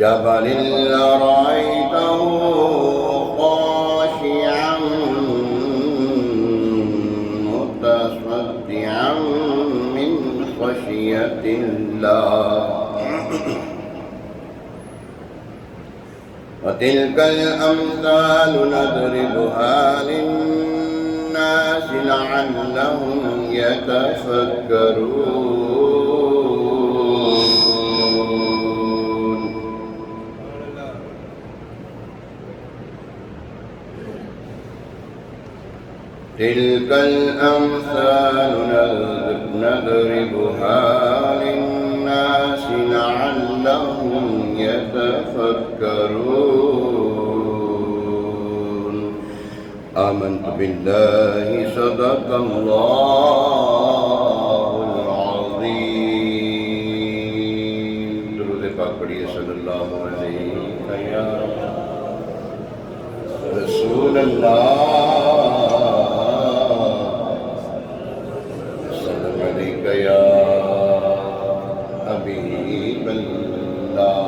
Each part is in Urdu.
جبل لرأيته خاشعا متصدعا من خشية الله وتلك الأمثال نضربها للناس لعلهم يتفكرون. تلك الأمثال نضربها للناس لعلهم يتفكرون. آمنت بالله صدق الله العظيم. درود پاک پڑھیے صلی اللہ علیہ یا رسول اللہ، سلام علیکہ یا حبیب اللہ.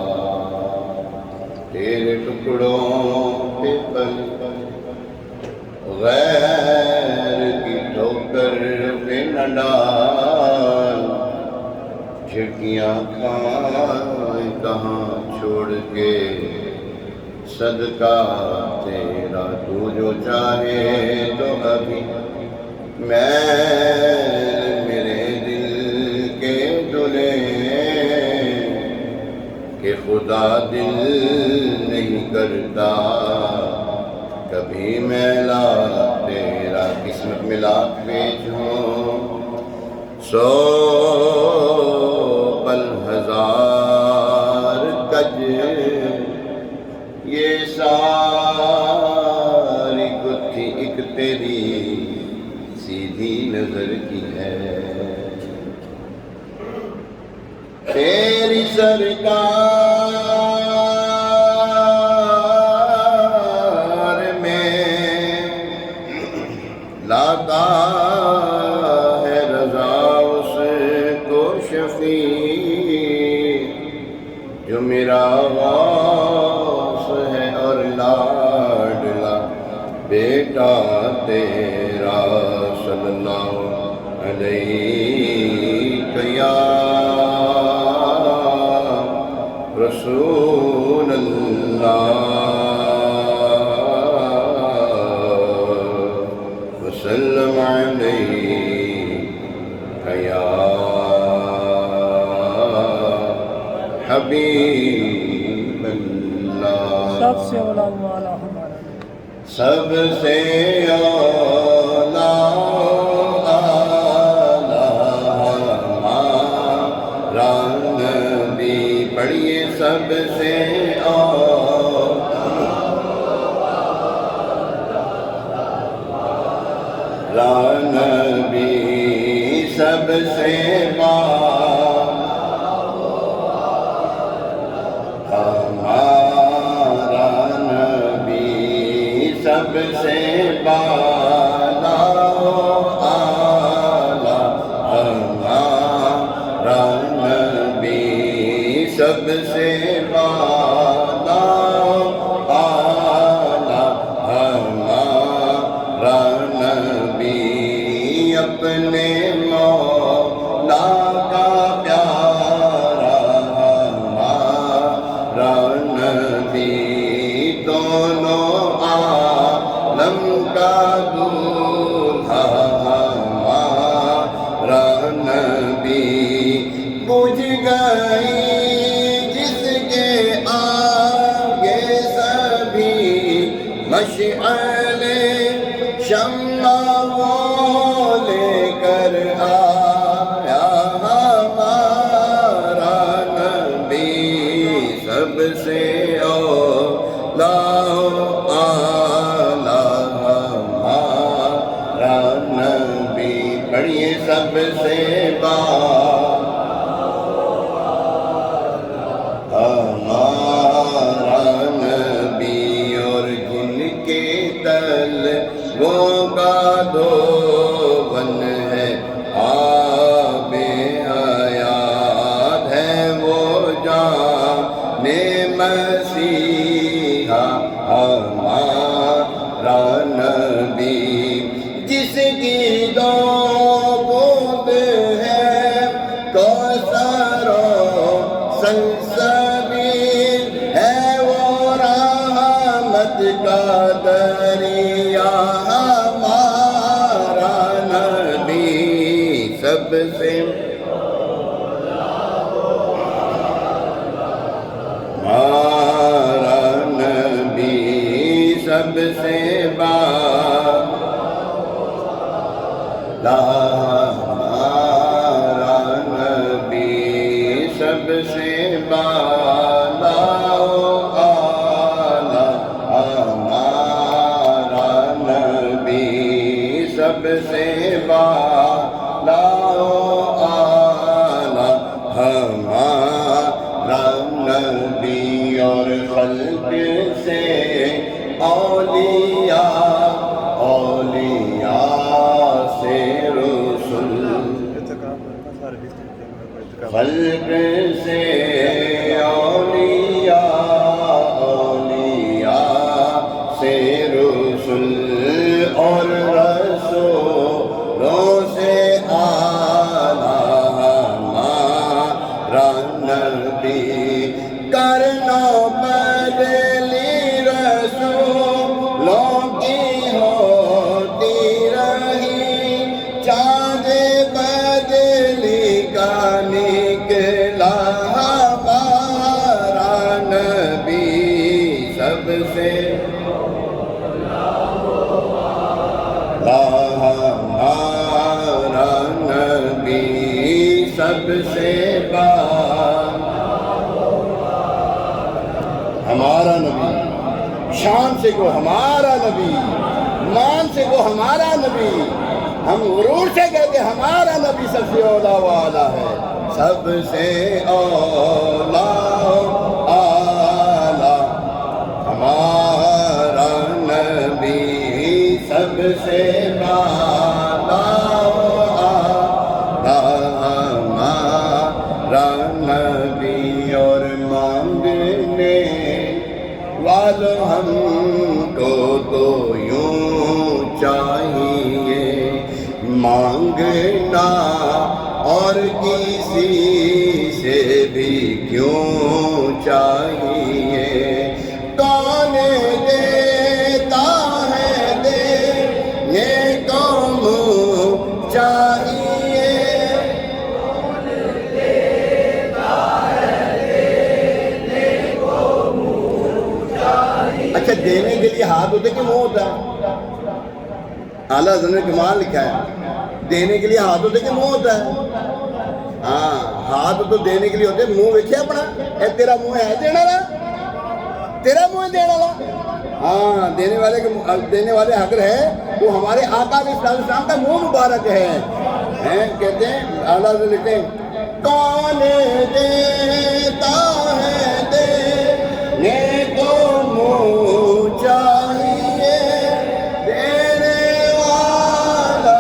تیرے ٹکڑوں پہ پل غیر کی ٹھوکر پہ نہ ڈال، جھٹکیاں کھائیں کہاں چھوڑ کے صدقہ تیرا، تو جو چاہے تو ابھی میں میرے دل کے دلے کہ خدا دل نہیں کرتا کبھی میلا تیرا. قسمت ملا بھیجوں 100 پل ہزار کج، یہ ساری گتھی ایک تیری سیدھی نظر کی ہے. تیری سرکار میں لاتا ہے رضا اس کو شفیع جو میرا غوث ہے اور لاڈلا بیٹا تیرا. صلی اللہ علیہ یا رسول اللہ وسلم علیہ یا حبیب اللہ. سب سے اولا والا ہمارا، سب سے اولا ہمارا نبی. پڑھیے سب سے اولا نبی، سب سے ہمارا نبی، سب سے بالا اعلیٰ ہمارا نبی، سب سے بالا اعلیٰ ہمارا نبی. اپنے مولا کا پیارا ہمارا نبی، دونوں عالم کا دولہا ہمارا نبی. بجھ گئی جس کے آگے سبھی مشعلیں، شمع وہ لے کر آیا ہمارا نبی. سب سے اولا اعلیٰ ہمارا نبی. پڑھیے سب سے ہمارا نبی. اور جن کے سے بالا ہمارا نبی سب سے بالا اعلیٰ ہمارا نبی سب سے بالا اعلیٰ ہمارا نبی اور خلق سے اولیاء سے رسول خلق سے اولیاء سے رسول اور رسولوں سے اعلیٰ ہمارا نبی کرنا بدلی رسولوں کی ہوتی رہی چاند بدلی کا نکلا ہمارا نبی سب سے ہمارا نبی سب سے ہمارا نبی شان سے کو ہمارا نبی مان سے کو ہمارا نبی ہم غرور سے کہتے ہمارا نبی سب سے اولا والا ہے سب سے اولا اعلیٰ ہمارا نبی سب سے بالا ہمارا نبی اور مانگنے والوں ہم کو تو یوں چاہیے مانگنا اور کسی سے بھی کیوں چاہیے کون دیتا ہے دینے کو منہ چاہیے اچھا دینے کے لیے ہاتھ ہوتے کہ منہ ہوتا ہے اعلیٰ حضرت نے کمال لکھا ہے دینے کے لیے ہاتھ ہوتے کہ منہ ہوتا ہے ہاں ہاتھ تو دینے کے لیے ہوتے منہ ویکھے اپنا اے تیرا منہ ہے دینے والا تیرا منہ ہے دینے والا ہاں دینے والے حق ہے وہ ہمارے آقا علیہ السلام کا منہ مبارک ہے کہتے ہیں اعلیٰ حضرت لکھتے ہیں کون دیتا ہے دینے کو منہ چاہیے دینے والا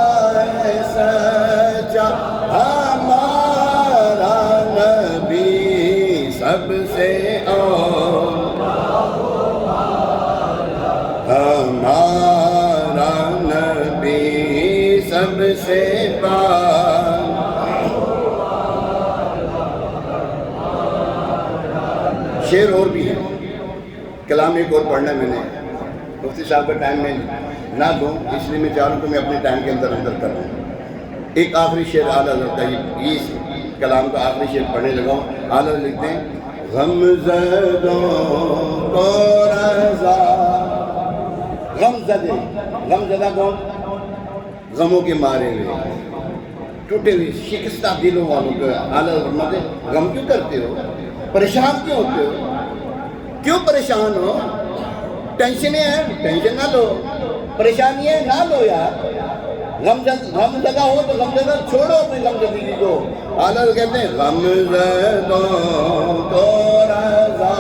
ہے سچا ہمارا نبی سب سے ہمارا نبی سب سے شعر اور بھی ہے کلام ایک اور پڑھنا میں نے مفتی صاحب کا ٹائم میں نہ دوں اس لیے میں چاہوں کہ میں اپنے ٹائم کے اندر کر رہا ہوں ایک آخری شعر اعلیٰ حضرت کا یہ کلام کا آخری شعر پڑھنے لگا ہوں اعلیٰ لکھتے ہیں غم زدوں کو رضا غم زدہ کون غموں کے مارے ہوئے ٹوٹے ہوئے شکستہ دلوں والوں کو اعلیٰ فرماتے غم کیوں کرتے ہو پریشان کیوں ہوتے ہو کیوں پریشان ہو ٹینشنیں ہیں ٹینشن نہ لو پریشانیاں نہ لو یار غم زدہ ہو تو غم زدہ چھوڑو اپنی غم زدگی کو اعلیٰ کہتے ہیں غم زدوں کو رضا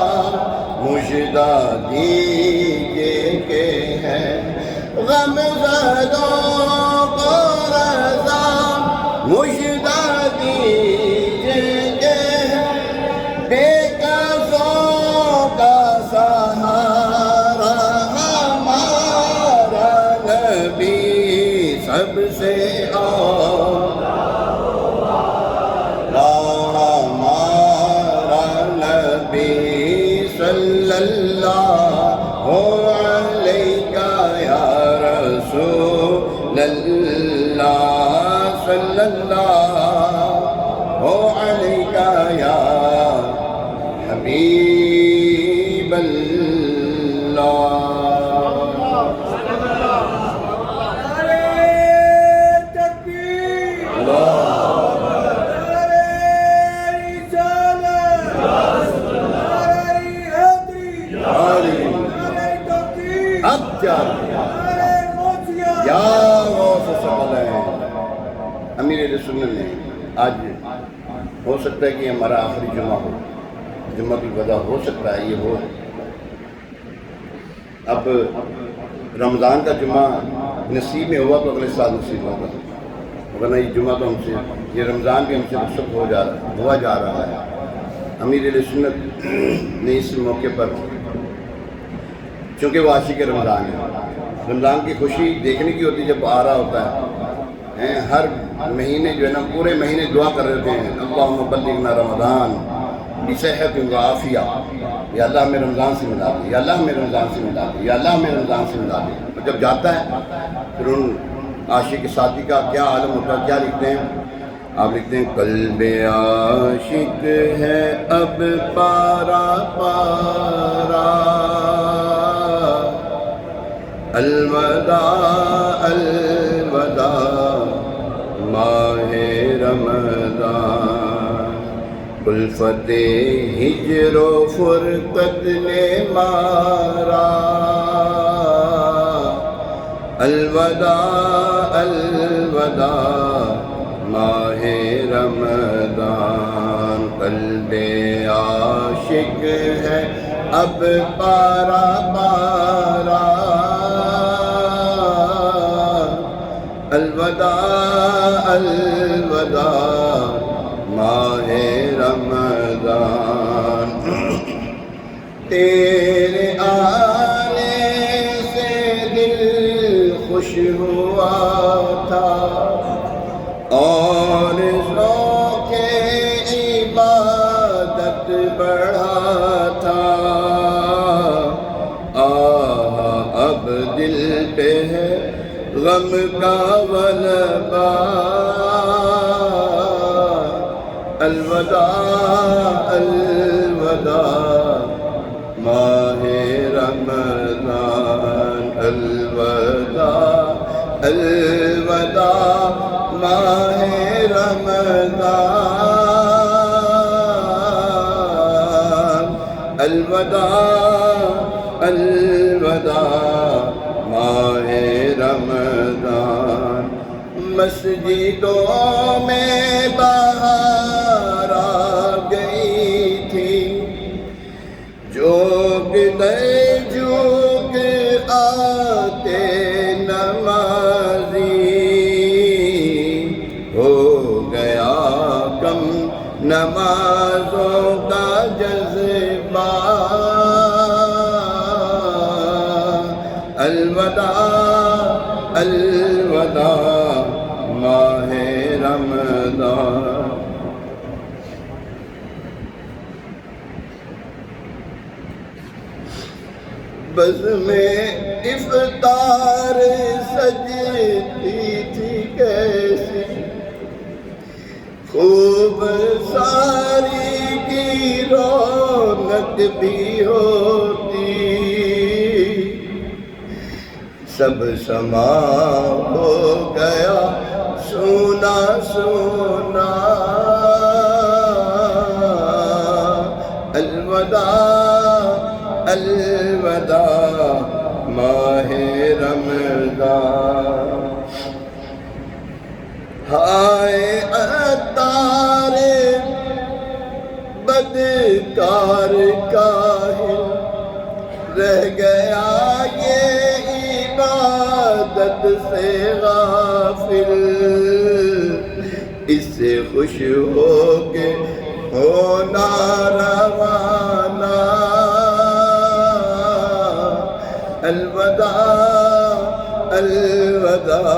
مجدہ دیجیے کہ ہے غم زدوں کو رضا مجدہ دیجیے کہ ہے بے قصوں کا سہارا ہمارا نبی سب سے ہمارا نبی صلی اللہ علیہ یا رسول اللہ صلی اللہ علیہ یا حبیب اللہ آج ہو سکتا ہے کہ ہمارا آخری جمعہ ہو، جمعہ کی وجہ ہو سکتا ہے یہ ہو۔ اب رمضان کا جمعہ نصیب میں ہوا تو اگلے سال نصیب ہوگا، ورنہ یہ جمعہ تو ہم سے، یہ رمضان بھی ہم سے رخصت ہوا جا رہا ہے۔ امیر اہل سنت نے اس موقع پر، چونکہ وہ عاشق رمضان ہے، رمضان کی خوشی دیکھنے کی ہوتی جب آ رہا ہوتا ہے، ہر مہینے جو ہے نا پورے مہینے دعا کر رہے ہیں، اللہم بلغنا رمضان بصحت و عافیہ، یا اللہ ہمیں رمضان سے ملا دے، یا اللہ ہمیں رمضان سے ملا دے، یا اللہ ہمیں رمضان سے ملا دے۔ اور جب جاتا ہے پھر ان عاشق ساتھی کا کیا عالم ہوتا ہے، کیا لکھتے ہیں آپ؟ لکھتے ہیں قلب عاشق ہے اب پارا پارا، الوداع الوداع ماہ رمضان، الفت ہجر و فرقت نے مارا، الوداع الوداع ماہ رمضان، قلب عاشق ہے اب پارا پارا، الوداع الوداع ماہ رمضان، تیرے آنے سے دل خوش ہوا تھا اور ذوق عبادت بڑھا تھا، اب دل پہ ہے غم کا غلبہ، الوداع الوداع ماہ رمضان، الوداع الوداع ماہ رمضان، الوداع الوداع ماہ رمضان، مسجدوں میں بہار آ گئی تھی، جھوک در جھوک آتے نمازی، ہو گیا کم نمازوں کا جذبہ، الوداع الوداع ماہ رمضان، بزم افطار سجتی تھی کیسی، خوب ساری کی رونق بھی ہوتی، سب سما ہو گیا سونا سونا، الوداع الوداع ماہ رمضان، ہائے عطار بدکار کاہل، رہ گیا یہ عبادت سے غافل، اس سے خوش ہو کے ہونا روانہ، الوداع الوداع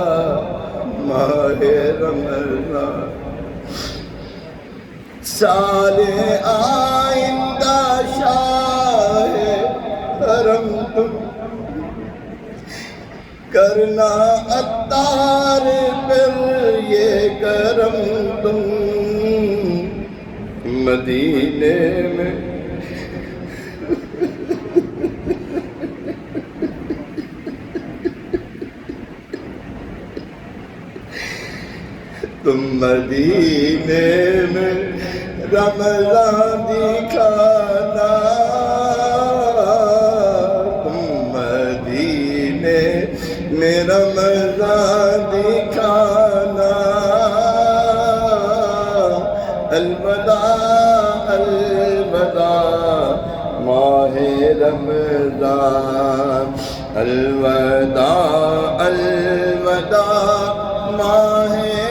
ماہ رمضان، سال آئندہ شاہ حرم تم کرنا عطار پر یہ کرم تم، مدینے میں تم مدینے میں رمضان دکھانا، تم مدینے میں رمضان دکھانا، الوداع الوداع ماہ رمضان الوداع الوداع ماہ